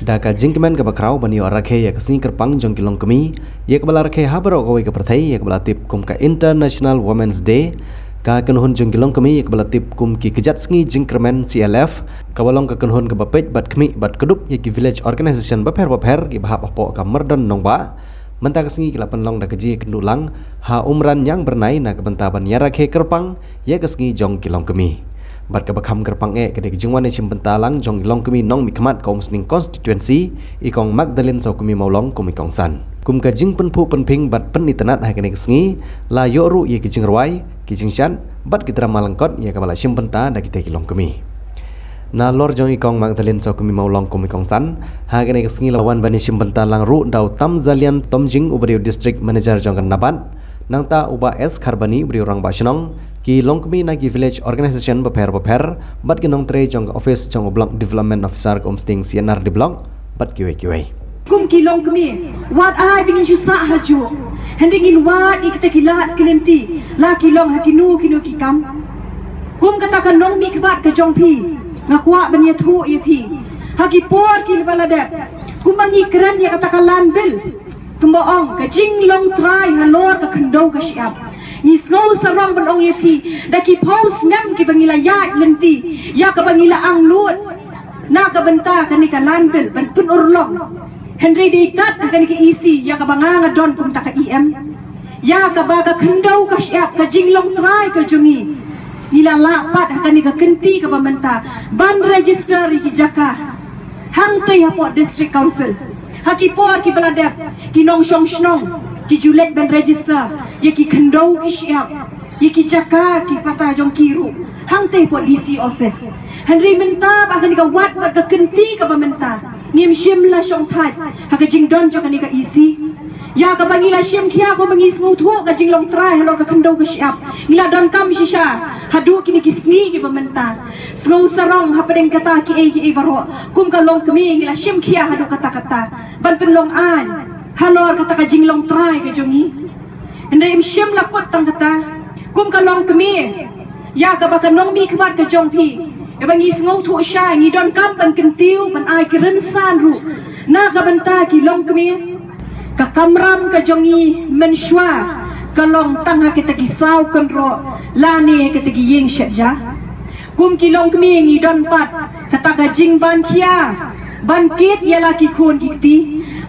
Daka jingkemen ke bakrau bani orakhe ya kesini kerpang jong kilong kemi ya kebala rakhe habaro gawe ke perthai ya kebala tip kum ka International Women's Day ka kenhun jong kilong kemi ya kebala tip kum ki kejat sengi jingkermen CLF kabalong ka kenhun ke bapet bat kemi bat kedup ya ki village organization baper ki bahap apo ka merdon nongba mentah kesengi kilapan long da keji kendulang ha umran yang bernai na kebentaban ya rakhe kerpang ya kesengi jong kilong kemi bat ka bakham kerpang kedek jingwan ni chimbentalang jong ilong kemi nong mikmat kaum sning constituency ikong Magdalene so kemi maulong kumi kongsan kum ka jing penpu penping bat pen itenat ha kedek sengi la yoru ye kijing rwai kijing shan bat kitra malangkot ye ka bala chimbenta da kita kilong kemi na lor jong ikong Magdalene so kemi maulong kumi kongsan ha kedek sengi lawan bani chimbentalang ru dau tam zalian tomjing ubrio district manager jong nabat nangta uba es kharbani ubrio rang bashnong ki longkmi na ki village organization baper bat kinong tre jong office jong block development officer komsting CNR di block bat kiwe kum ki longkmi wat ai bingin jusa haju hendingin wat iktekilat kelenti la ki long hakinu kinu ki kam kum katakan long mi kbat ke jong pi ngakwa banya thu ye pi haki por ki baladat kum mangi kran ya katakan lan bil kumbaong ke jing long try halor ka kendo ka siap ni snow sarang benong yepi daki pause ngam ki bangila ya lenti ya ka bangila ang lut na ka benta kani ka landel ban pun urlong Henry ditat kani ki isi ya ka banganga don kum ta ka em ya ka baga kendau ka syap ka jinglong try ka jungi nila lapat kani ka kenti ka pamenta ban register ki jaka hang te hapo district council haki por ki baladap ki nong shong shnong ki julet ban register ye ki khendau ki siap ye ki jaka ki pata jong kiru hang te po DC office Henry menta ba kan ka wat ba ka kenti ka pamenta ngim shim la shong thai ha ka jing don jo kan ka isi ya ka bangila shim khia ko bangi smu thu ka jing long trai halor ka khendau ka siap ngila don kam shisha hadu kini ki sngi ki pamenta snow sarong ha padeng kata ki e baro kum ka long kemi ngila shim khia hadu kata ban pen long an halor kata ka jing long trai ka jongi Henry im shim la kot tang kata kum ka long kemi ya ka ba ka nong mi khwat ka jong pi e bangi sngo thu sha ngi don kam ban kentiu ban ai ki ren san ru na ka banta ki long kemi ka kamram ka jongi men shwa ka long tang ha kita ki sau kan ro la ni kita ki ying shatja kum ki long kemi ngi don pat kata ka jing ban khia ban kit yala ki khon ki ti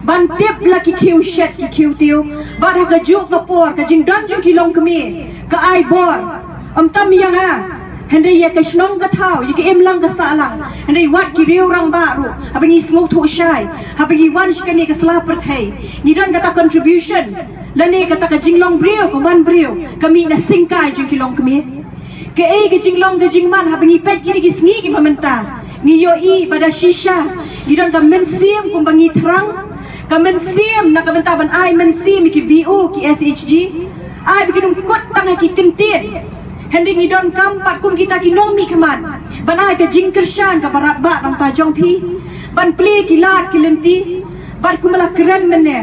ban tip la ki khiu shet ki khiu tiu ban ha ka ju ka por ka jing don jung ki long kemi ka ai bor tam yang ha Henry ya ka shnong ka thau ya ki em lang ka salang Henry wat ki riu rang ba ru abangi smoke thu shai abangi wan shkani ka sla per thai ni don kata contribution lani kata ka jinglong brio ka man brio kami na singkai jung ki long kami ke e ka jinglong ka jingman abangi pet ki ki sngi ki mamenta ni yo i pada shisha ni don ka men sim kum bangi terang ka men sim na ka benta ban ai men sim ki VO ki SHG ai bikin kot tang ki kentin Henry ni don kampat kum kita ki nomi keman ban ai ka jingkershan ka barat ba tam ta jong pi ban pli ki lat ki lenti ban kumala keren menne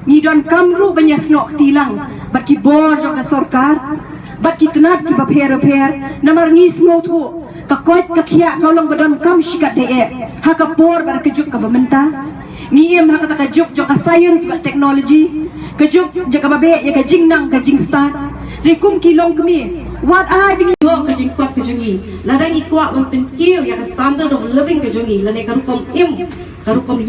ni don kamru banya snok tilang bat ki bor jong ka sarkar bat ki tenat ki baper namar ni smo thu ka koit ka khia ka long badon kam shikat de ha ka por bar ka juk ka bamenta ni em ha ka ta juk jo ka science ba technology ka juk ja ka babe ya ka jingnang ka jingstan rikum ki long kemi wat ai bing yo ka jing kwat ka jungi ladang ikwa ban pen kiu ya ka standard of living ka jungi lane ka rukom ya ka rukom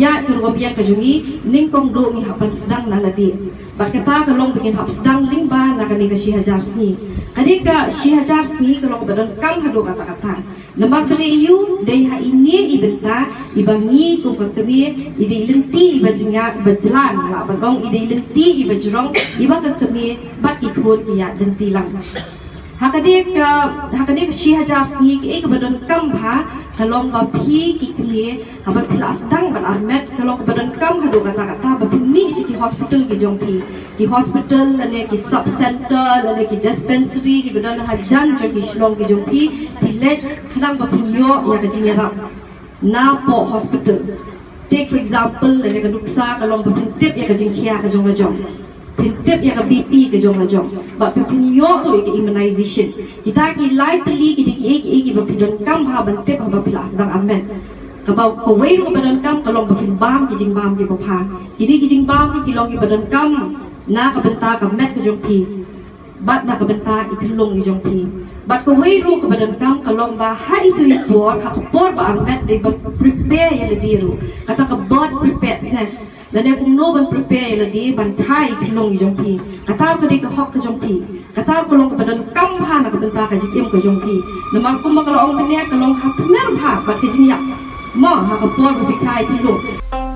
ya ka jungi ning kong do mi hapan sedang na ladi bat kata ka long bikin hap sedang ling ba na ka ni ka shi hajar sni kadika shi hajar sni ka long badan kang hado kata namar kali yu dai ha ini ibenta ibangi ku kami ide lenti ibajinga bajlan la bagong ide lenti ibajrong ibata kami bat ikut ya lenti lang hakadik shi hajar sni ki ek badan kam bha kalong ba phi ki kli haba pilas dang ban armet kalong badan kam hado kata ba mi ki hospital ki jong pi ki hospital lane ki sub center lane ki dispensary ki badan hajan jong ki shlong ki jong pi let khnam ba punyo ya ka jingera na po hospital take for example lane ka duksa kalong ba tip ya ka jingkhia ka jong Pintip yang BP ke jong ba pinyo to ke immunization kita ki lightly ki ki bapidon kam ha bantip ha bapila sedang amen kabau kawai ro badan kam kalong batin bam kijing bam ki bophan kiri kijing bam ki long ki badan kam na ka benta ka met ka jong pi bat na ka benta iklong ki jong pi bat kawai ro ka badan kam kalong ba hai tu ipor ka por ba ang met de prepare ya le diru kata ka bot preparedness dan dia kung no ban prepare la di ban thai klong jong pi kata ko di ka hok ka jong pi kata ko long badan kam ha na ka benta ka jikim ka jong pi namar ko makalong benya kalong ha mer ha ba ki jinya mo ha ka por bi thai klong